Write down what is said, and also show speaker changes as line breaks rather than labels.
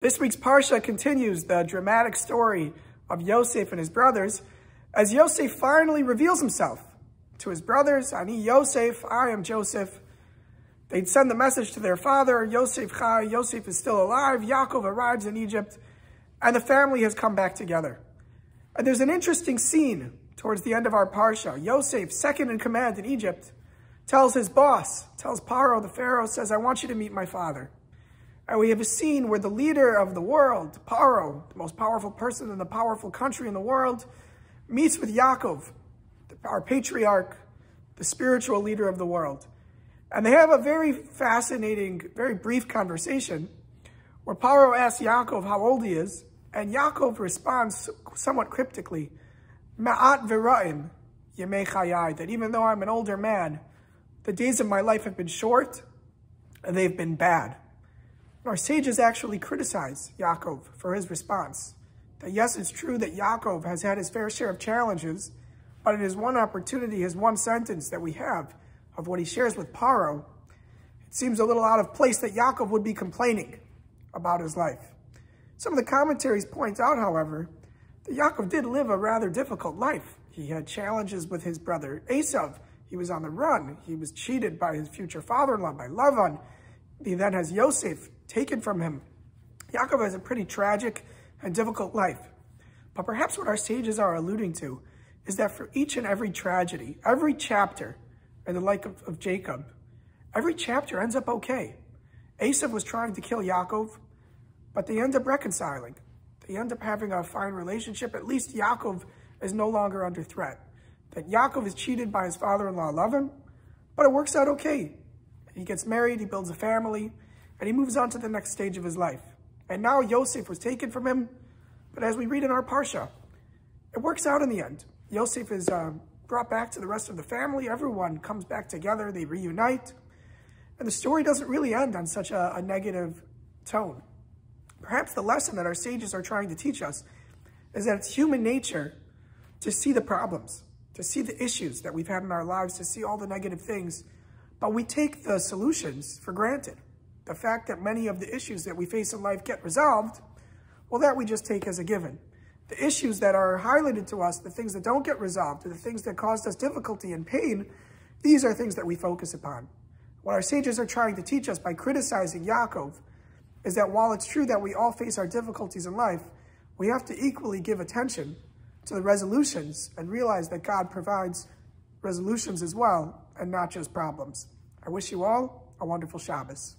This week's Parsha continues the dramatic story of Yosef and his brothers as Yosef finally reveals himself to his brothers. Ani Yosef, I am Joseph. They'd send the message to their father, Yosef Chai, Yosef is still alive. Yaakov arrives in Egypt, and the family has come back together. And there's an interesting scene towards the end of our Parsha. Yosef, second in command in Egypt, tells his boss, tells Paro, the Pharaoh, says, I want you to meet my father. And we have a scene where the leader of the world, Paro, the most powerful person in the powerful country in the world, meets with Yaakov, our patriarch, the spiritual leader of the world. And they have a very fascinating, very brief conversation where Paro asks Yaakov how old he is, and Yaakov responds somewhat cryptically, Ma'at v'ra'im yemei chayai, that even though I'm an older man, the days of my life have been short and they've been bad. Our sages actually criticize Yaakov for his response. That yes, it's true that Yaakov has had his fair share of challenges, but in his one opportunity, his one sentence that we have of what he shares with Paro, it seems a little out of place that Yaakov would be complaining about his life. Some of the commentaries point out, however, that Yaakov did live a rather difficult life. He had challenges with his brother Esav. He was on the run. He was cheated by his future father-in-law, by Lavan. He then has Yosef taken from him. Yaakov has a pretty tragic and difficult life. But perhaps what our sages are alluding to is that for each and every tragedy, every chapter in the life of Jacob, every chapter ends up okay. Esav was trying to kill Yaakov, but they end up reconciling. They end up having a fine relationship. At least Yaakov is no longer under threat. That Yaakov is cheated by his father-in-law Lavan, but it works out okay. He gets married, he builds a family, and he moves on to the next stage of his life. And now Yosef was taken from him, but as we read in our Parsha, it works out in the end. Yosef is brought back to the rest of the family. Everyone comes back together, they reunite, and the story doesn't really end on such a negative tone. Perhaps the lesson that our sages are trying to teach us is that it's human nature to see the problems, to see the issues that we've had in our lives, to see all the negative things, but we take the solutions for granted. The fact that many of the issues that we face in life get resolved, well, that we just take as a given. The issues that are highlighted to us, the things that don't get resolved, the things that caused us difficulty and pain, these are things that we focus upon. What our sages are trying to teach us by criticizing Yaakov is that while it's true that we all face our difficulties in life, we have to equally give attention to the resolutions and realize that God provides resolutions as well and not just problems. I wish you all a wonderful Shabbos.